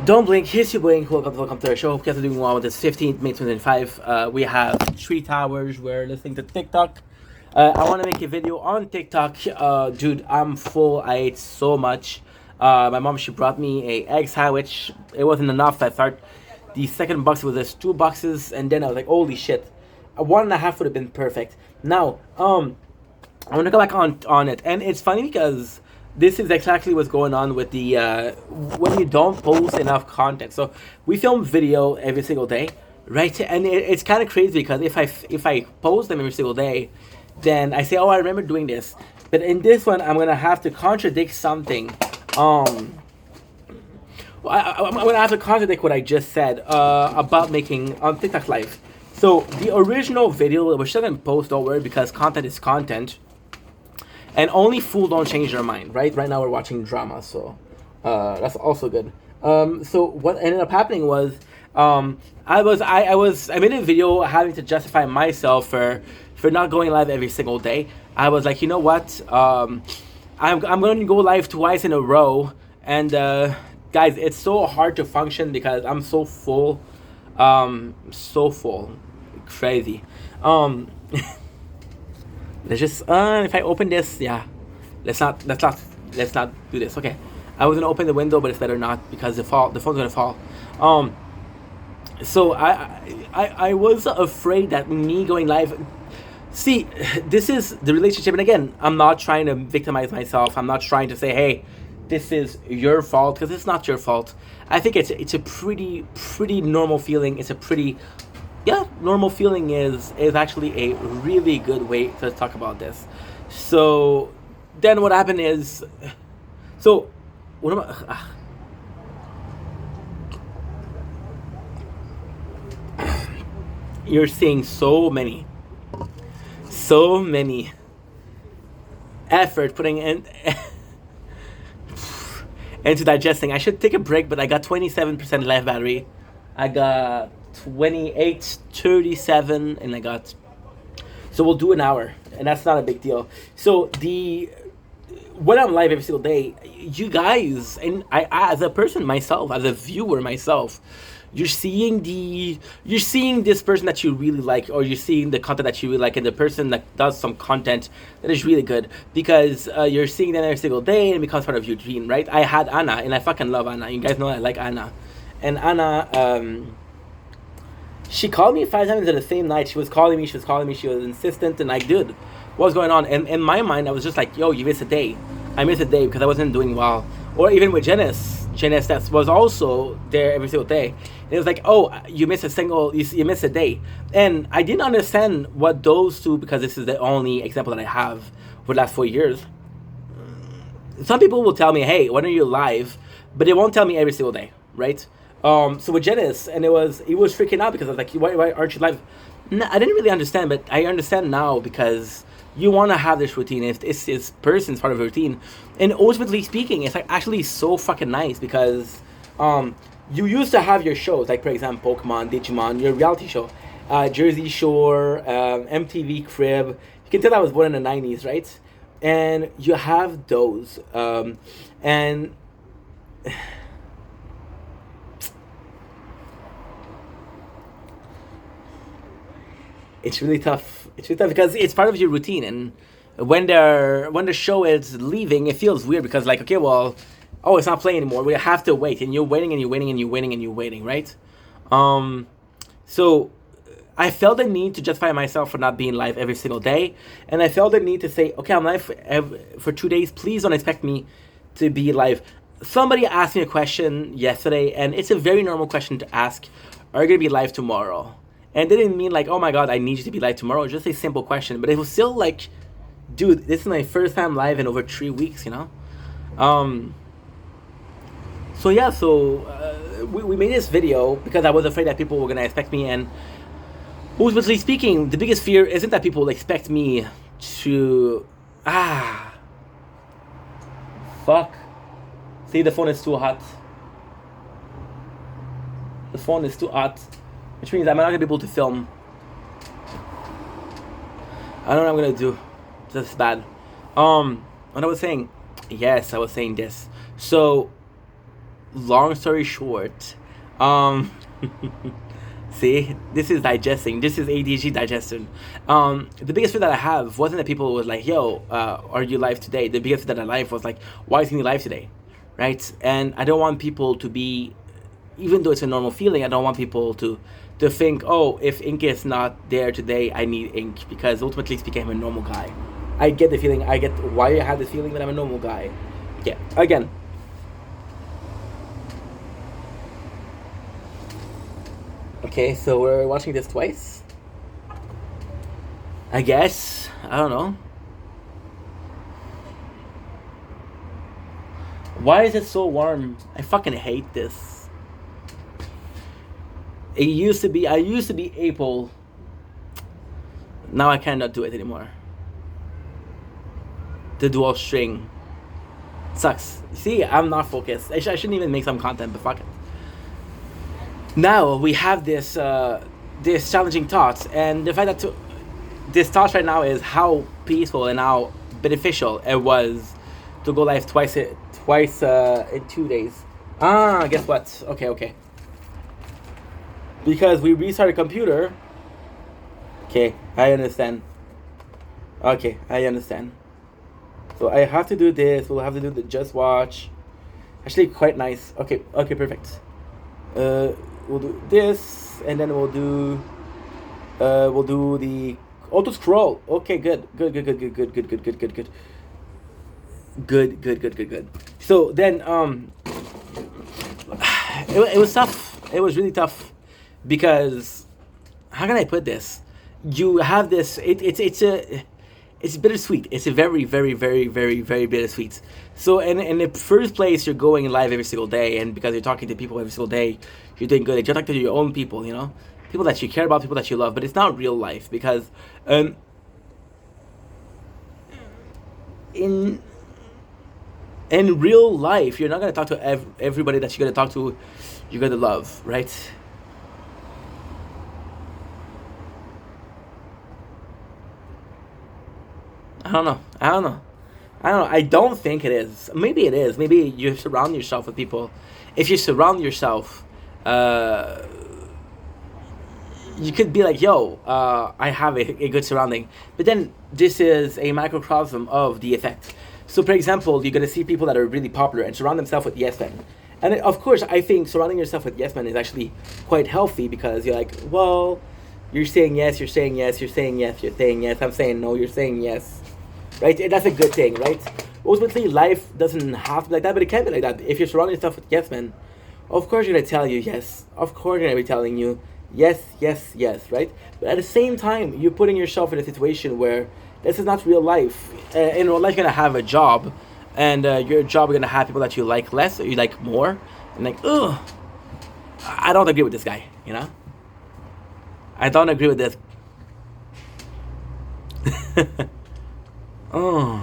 Don't blink, here's your blink. Welcome to our show. Hope you guys are doing well with this 15th May 2025. We have Three Towers. We're listening to TikTok. I want to make a video on TikTok. Dude, I'm full. I ate so much. My mom, she brought me a egg sandwich. It wasn't enough. I thought the second box was just 2 boxes, and then I was like, holy shit. A 1.5 would have been perfect. Now, I want to go back on it, and it's funny because this is exactly what's going on with the when you don't post enough content. So we film video every single day, right? And it's kind of crazy because if I post them every single day, then I say, oh, I remember doing this, but in this one I'm gonna have to contradict something. I'm gonna have to contradict what I just said about making on TikTok live. So the original video, we're still gonna post, don't worry, because content is content. And only fool don't change their mind, right? Right now we're watching drama, so that's also good. So what ended up happening was I made a video having to justify myself for not going live every single day. I was like, you know what? I'm going to go live twice in a row, and guys, it's so hard to function because I'm so full, so full, crazy. Let's just if I open this, yeah. Let's not do this. Okay. I was gonna open the window, but it's better not because the phone's gonna fall. Um so I was afraid that me going live. See, this is the relationship, and again, I'm not trying to victimize myself. I'm not trying to say, hey, this is your fault, because it's not your fault. I think it's a pretty normal feeling. It's a pretty, yeah, normal feeling is actually a really good way to talk about this. So then what happened is, so what am I? You're seeing so many effort putting in into digesting. I should take a break, but I got 27% live battery. I got 28:37, and I got, so we'll do an hour, and that's not a big deal. So the when I'm live every single day, you guys, and I as a person myself, as a viewer myself, you're seeing this person that you really like, or you're seeing the content that you really like, and the person that does some content that is really good, because you're seeing them every single day and it becomes part of your routine, right? I had Anna, and I fucking love Anna. You guys know I like Anna, and Anna, she called me 5 times in the same night. She was calling me. She was insistent, and like, dude, what's going on? And in my mind, I was just like, yo, you missed a day. I missed a day because I wasn't doing well. Or even with Janice that was also there every single day. And it was like, oh, you missed a day. And I didn't understand what those two, because this is the only example that I have for the last 4 years. Some people will tell me, hey, when are you live? But they won't tell me every single day, right? So with Janice, and he was freaking out because I was like, why aren't you live? No, I didn't really understand, but I understand now, because you want to have this routine. If this person's part of a routine, and ultimately speaking, it's like actually so fucking nice, because you used to have your shows, like for example, Pokemon, Digimon, your reality show, Jersey Shore, MTV Crib. You can tell I was born in the '90s, right? And you have those, and it's really tough. It's really tough because it's part of your routine, and when the show is leaving, it feels weird because, like, okay, well, oh, it's not playing anymore. We have to wait, and you're waiting, and you're waiting, and you're waiting, and you're waiting, right? Um, so I felt the need to justify myself for not being live every single day, and I felt the need to say, okay, I'm live for 2 days. Please don't expect me to be live. Somebody asked me a question yesterday, and it's a very normal question to ask: are you gonna be live tomorrow? And they didn't mean like, oh my god, I need you to be live tomorrow. Just a simple question, but it was still like, dude, this is my first time live in over 3 weeks, you know. Um, so yeah, we made this video because I was afraid that people were gonna expect me, and ultimately speaking, the biggest fear isn't that people expect me to fuck. See, the phone is too hot. The phone is too hot, which means I'm not gonna be able to film. I don't know what I'm gonna do. That's bad. What I was saying, yes, I was saying this. So long story short, um, see, this is digesting. This is ADHD digestion. The biggest fear that I have wasn't that people was like, "Yo, are you live today?" The biggest fear that I have was like, "Why isn't he live today?" Right? And I don't want people to be, even though it's a normal feeling, I don't want people to think, "Oh, if Ink is not there today, I need Ink," because ultimately speaking, I'm a normal guy. I get the feeling. I get why I have this feeling that I'm a normal guy. Yeah. Again. Okay, so we're watching this twice. I guess. I don't know. Why is it so warm? I fucking hate this. I used to be able. Now I cannot do it anymore. The dual string sucks. See, I'm not focused. I shouldn't even make some content, but fuck it. Now we have this this challenging thoughts, and the fact that this thought right now is how peaceful and how beneficial it was to go live twice in 2 days. Guess what? Okay. Because we restarted computer. Okay, I understand. Okay, I understand. So I have to do this. We'll have to do the just watch. Actually, quite nice. Okay, perfect. We'll do this, and then we'll do the auto scroll. Okay, good. So then, it was tough. It was really tough because how can I put this? You have this. It's bittersweet. It's a very bittersweet. So in the first place, you're going live every single day, and because you're talking to people every single day, you're doing good. You're talking to your own people, people that you care about, people that you love. But it's not real life because in real life, you're not gonna talk to everybody that you're gonna talk to. You're gonna love, right? I don't know. I don't think it is. Maybe it is. Maybe you surround yourself with people. If you surround yourself, you could be like, yo, I have a good surrounding. But then this is a microcosm of the effect. So, for example, you're going to see people that are really popular and surround themselves with yes men. And of course, I think surrounding yourself with yes men is actually quite healthy because you're like, well, you're saying yes, you're saying yes, you're saying yes, you're saying yes, I'm saying no, you're saying yes. Right? And that's a good thing, right? Ultimately, life doesn't have to be like that, but it can be like that. If you're surrounding yourself with yes men, of course you're going to tell you yes. Of course you're going to be telling you yes, right? But at the same time, you're putting yourself in a situation where this is not real life. In real life, you're going to have a job, and your job, you're going to have people that you like less or you like more. And like, ugh, I don't agree with this guy, I don't agree with this. Oh,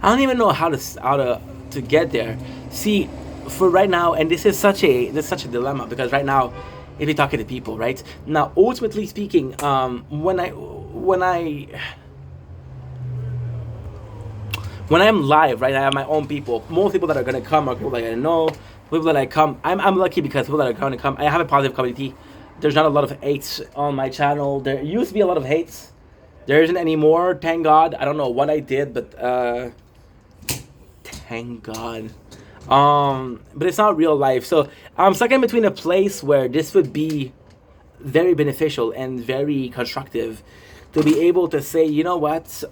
I don't even know how to get there. See, for right now, and this is such a dilemma because right now, if you're talking to people, right now, ultimately speaking, when I'm live, right, I have my own people. Most people that are gonna come are people that I know. People that I come, I'm lucky because people that are gonna come, I have a positive community. There's not a lot of hates on my channel. There used to be a lot of hates. There isn't anymore, thank God. I don't know what I did, but thank God. But it's not real life. So I'm stuck in between a place where this would be very beneficial and very constructive to be able to say, you know what,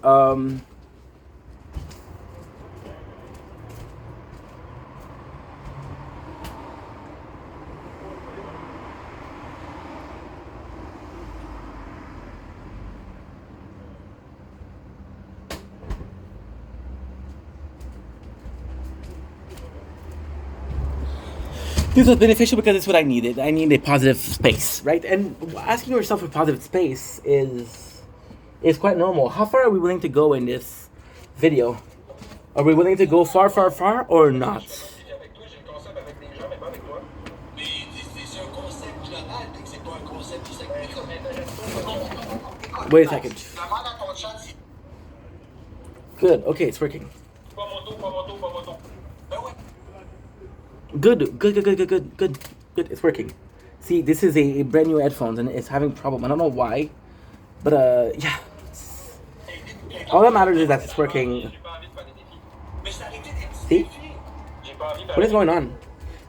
this was beneficial because it's what I needed. I need a positive space, right? And asking yourself for positive space is quite normal. How far are we willing to go in this video? Are we willing to go far or not? Wait a second. Good. Okay, it's working. Good, good, good, good, good, good, good, good. It's working. See, this is a brand new headphones and it's having problem. I don't know why, but yeah. All that matters is that it's working. See, what is going on?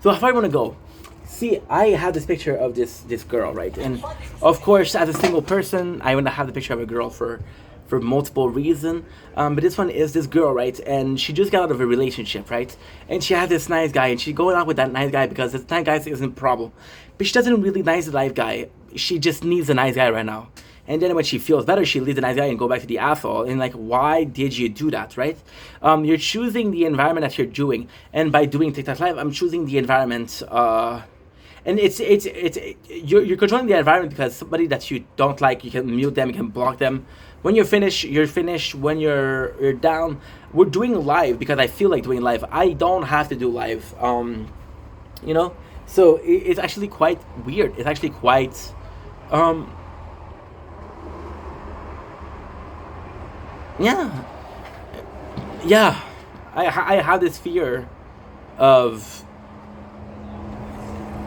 So how far I want to go? See, I have this picture of this girl, right? And of course, as a single person, I want to have the picture of a girl for multiple reasons. But this one is this girl, right? And she just got out of a relationship, right? And she has this nice guy, and she's going out with that nice guy because this nice guy isn't a problem. But she doesn't really nice the nice guy. She just needs a nice guy right now. And then when she feels better, she leaves the nice guy and go back to the asshole. And like, why did you do that, right? You're choosing the environment that you're doing, and by doing TikTok Live, I'm choosing the environment. And it's you're controlling the environment because somebody that you don't like, you can mute them, you can block them. When you're finished, you're finished. When you're down, we're doing live because I feel like doing live. I don't have to do live, you know. So it's actually quite weird. It's actually quite, yeah, yeah. I have this fear of.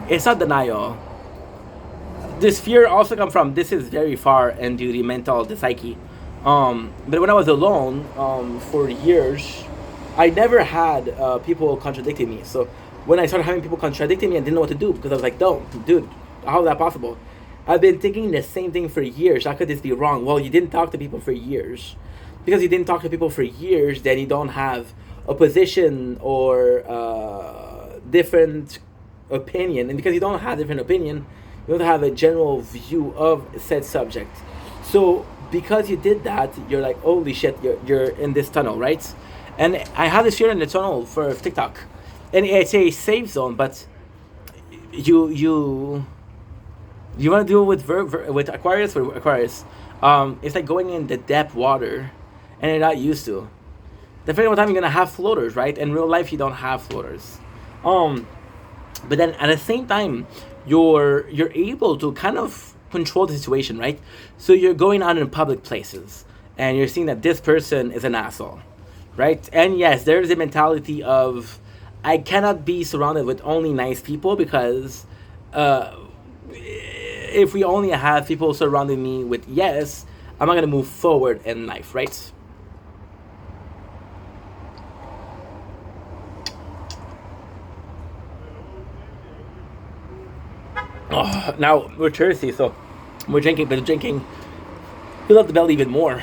It's not denial. This fear also come from this is very far into the mental, the psyche. But when I was alone, for years, I never had people contradicting me. So when I started having people contradicting me, I didn't know what to do because I was like, "No, dude, how is that possible?" I've been thinking the same thing for years. How could this be wrong? Well, you didn't talk to people for years. Because you didn't talk to people for years, then you don't have a position or different opinion. And because you don't have different opinion, you don't have a general view of said subject. So because you did that, you're like, holy shit, you're in this tunnel, right? And I have this fear in the tunnel for TikTok. And it's a safe zone, but you want to do it with Aquarius or Aquarius. It's like going in the depth water and you're not used to. Depending on what time you're gonna have floaters, right? In real life you don't have floaters. But then at the same time, you're able to kind of control the situation, right? So you're going out in public places and you're seeing that this person is an asshole, right? And yes, there's a mentality of I cannot be surrounded with only nice people because if we only have people surrounding me with yes, I'm not gonna move forward in life, right? Oh, now we're thirsty, so we're drinking, but drinking fill up the belly even more.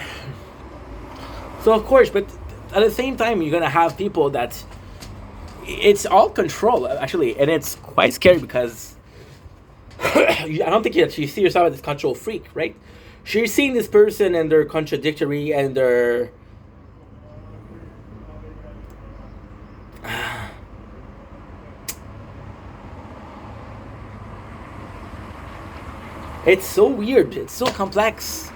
So of course, but at the same time, you're gonna have people that it's all control actually, and it's quite scary because I don't think that you see yourself as this control freak, right? So you're seeing this person and they're contradictory and they're it's so weird. It's so complex.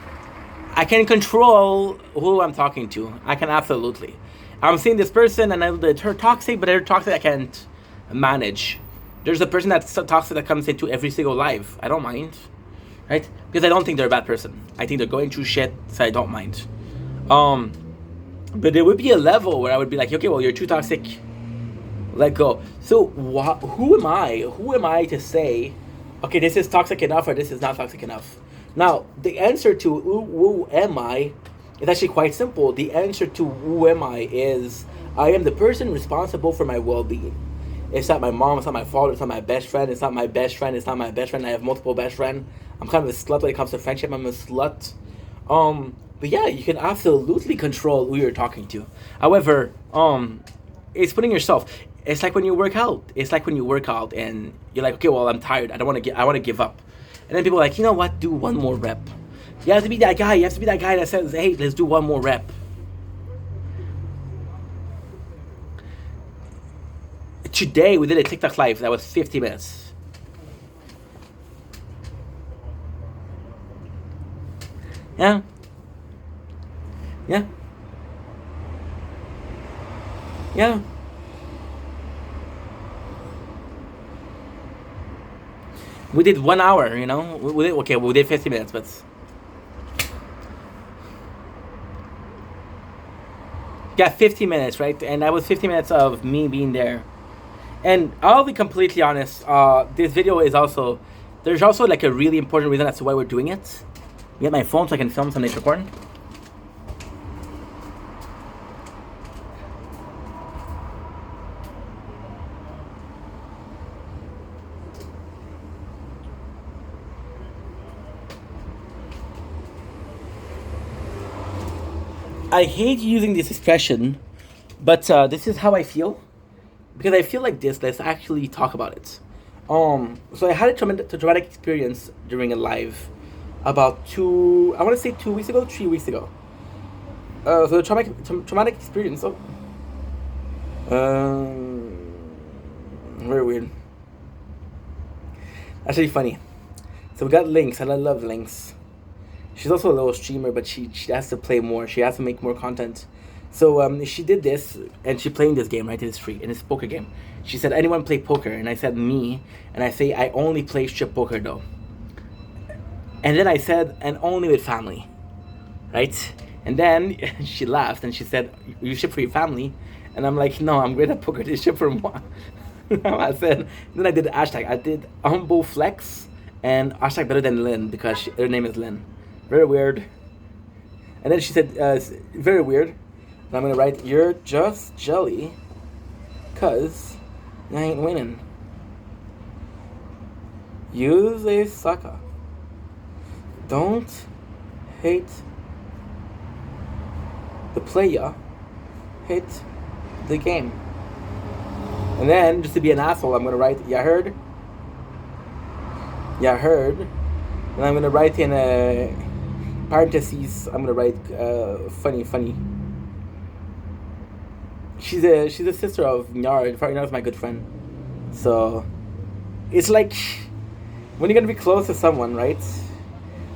I can control who I'm talking to. I can absolutely. I'm seeing this person and they're toxic, but they're toxic I can't manage. There's a person that's so toxic that comes into every single life. I don't mind, right? Because I don't think they're a bad person. I think they're going through shit, so I don't mind. But there would be a level where I would be like, okay, well, you're too toxic. Let go. So who am I? Who am I to say, okay, this is toxic enough or this is not toxic enough? Now, the answer to who am I is actually quite simple. The answer to who am I is I am the person responsible for my well-being. It's not my mom, it's not my father, it's not my best friend, it's not my best friend, it's not my best friend. I have multiple best friends. I'm kind of a slut when it comes to friendship. I'm a slut. But yeah, you can absolutely control who you're talking to. However, it's putting yourself. It's like when you work out. It's like when you work out and you're like, okay, well, I'm tired. I want to give up. And then people are like, you know what? Do one more rep. You have to be that guy. You have to be that guy that says, hey, let's do one more rep. Today we did a TikTok live that was 50 minutes. Yeah. Yeah. Yeah. We did 1 hour, you know. We did 50 minutes, but yeah, 50 minutes, right? And that was 50 minutes of me being there. And I'll be completely honest. This video is also there's also like a really important reason as to why we're doing it. Get my phone so I can film some nature porn. I hate using this expression, but this is how I feel because I feel like this. Let's actually talk about it. So I had a traumatic experience during a live about I want to say 2 weeks ago, 3 weeks ago. So the traumatic experience. Oh, very weird. Actually funny. So we got Lynx, and I love Lynx. She's also a little streamer, but she has to play more. She has to make more content. So she did this, and she playing this game, right? It's free, and it's a poker game. She said, anyone play poker? And I said, me. And I say, I only play strip poker, though. And then I said, and only with family, right? And then she laughed, and she said, you ship for your family? And I'm like, no, I'm great at poker. They ship for moi. I said, then I did the hashtag. I did humble flex, and hashtag better than Lynn, because her name is Lynn. Very weird. And then she said, very weird. And I'm gonna write, you're just jelly, cause you ain't winning. Use a sucker. Don't hate the player, hate the game. And then, just to be an asshole, I'm gonna write, ya heard? Ya heard? And I'm gonna write in a parentheses, I'm gonna write funny. She's a sister of Nyard. Nyard is my good friend. So it's like when you're gonna be close to someone, right?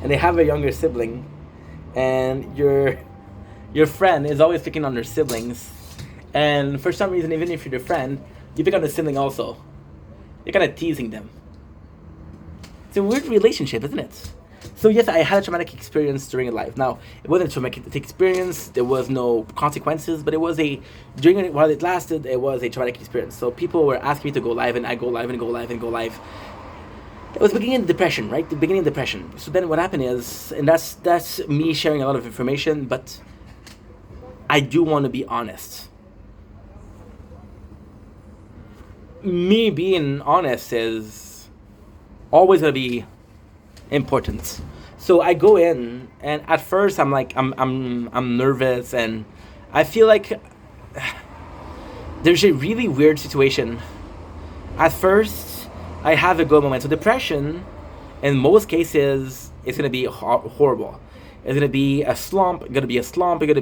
And they have a younger sibling, and your friend is always picking on their siblings, and for some reason, even if you're their friend, you pick on the sibling also. You're kind of teasing them. It's a weird relationship, isn't it? So yes, I had a traumatic experience during a live. Now, it wasn't a traumatic experience. There was no consequences, but it was while it lasted, it was a traumatic experience. So people were asking me to go live, and I go live and go live and go live. It was beginning of depression, right? The beginning of depression. So then what happened is, and that's me sharing a lot of information, but I do want to be honest. Me being honest is always going to be important. So I go in, and at first I'm like I'm nervous, and I feel like there's a really weird situation. At first, I have a good moment. So depression, in most cases, it's gonna be horrible. It's gonna be a slump. You're gonna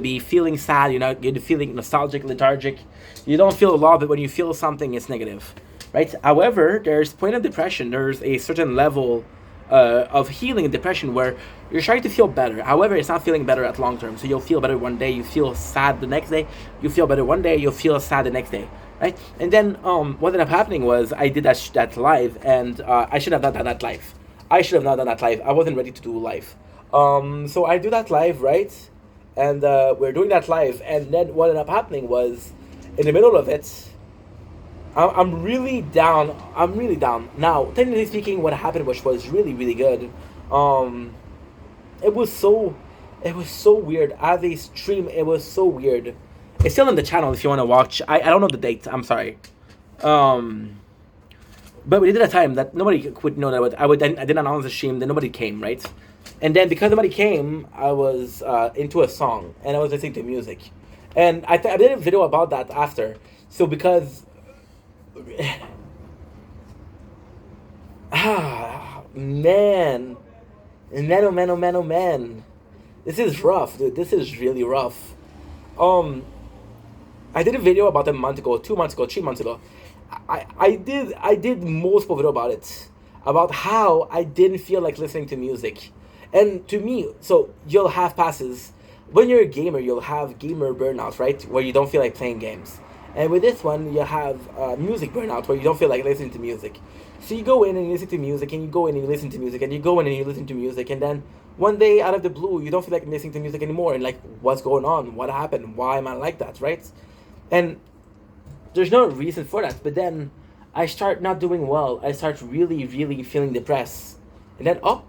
be feeling sad. You're feeling nostalgic, lethargic. You don't feel a lot, but when you feel something, it's negative, right? However, there's point of depression. There's a certain level of healing in depression where you're trying to feel better. However, it's not feeling better at long term. So you'll feel better one day, you feel sad the next day. You feel better one day, you'll feel sad the next day, right? And then what ended up happening was I did that live, and I should have not done that live. I wasn't ready to do live. So I do that live, right? And we're doing that live, and then what ended up happening was, in the middle of it, I'm really down. Now, technically speaking, what happened, which was really, really good, it was so weird. As a stream, it was so weird. It's still on the channel if you want to watch. I don't know the date. I'm sorry. But we did a time that nobody would know that I didn't announce the stream, then nobody came, right? And then because nobody came, I was into a song, and I was listening to music. And I did a video about that after. So because... man. This is rough, dude. This is really rough. I did a video about a month ago, 2 months ago, 3 months ago. I did multiple video about it, about how I didn't feel like listening to music. And to me, so you'll have passes. When you're a gamer, you'll have gamer burnout, right? Where you don't feel like playing games. And with this one, you have music burnout, where you don't feel like listening to music. So you go in and you listen to music, and you go in and you listen to music, and you go in and you listen to music, and then one day, out of the blue, you don't feel like listening to music anymore, and like, what's going on? What happened? Why am I like that, right? And there's no reason for that. But then I start not doing well. I start really, really feeling depressed. And then, oh,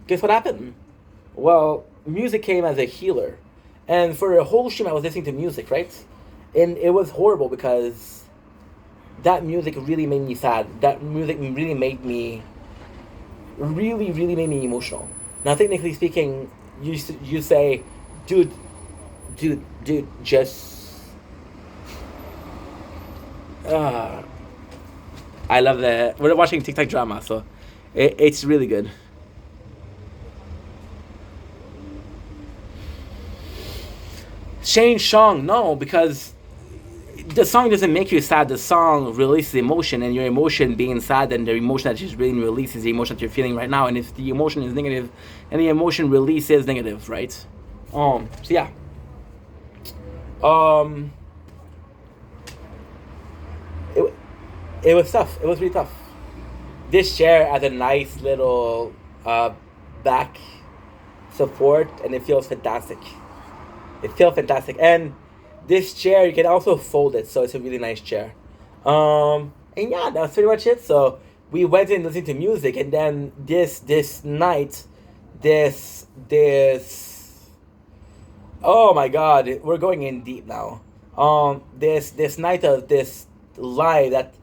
guess what happened? Well, music came as a healer. And for a whole stream, I was listening to music, right? And it was horrible because that music really made me sad. That music really made me, really, really made me emotional. Now, technically speaking, you say, dude, just. Uh, I love the. We're watching TikTok drama, so it's really good. Shane Song, no, because the song doesn't make you sad. The song releases emotion, and your emotion being sad, and the emotion that is being released is the emotion that you're feeling right now. And if the emotion is negative, and the emotion release is negative, right? So yeah. Um. It it was tough. It was really tough. This chair has a nice little back support, and it feels fantastic. It feels fantastic, and this chair you can also fold it, so it's a really nice chair. And yeah, that's pretty much it. So we went in listening to music, and then this night, this oh my god, we're going in deep now. This night of this live that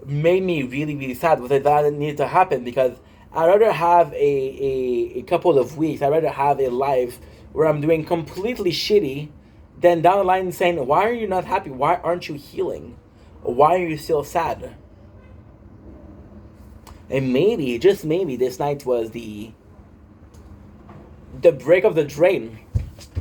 made me really really sad was that needed to happen because I'd rather have a couple of weeks. I'd rather have a life where I'm doing completely shitty than down the line saying, why are you not happy? Why aren't you healing? Why are you still sad? And maybe, just maybe, this night was the break of the drain.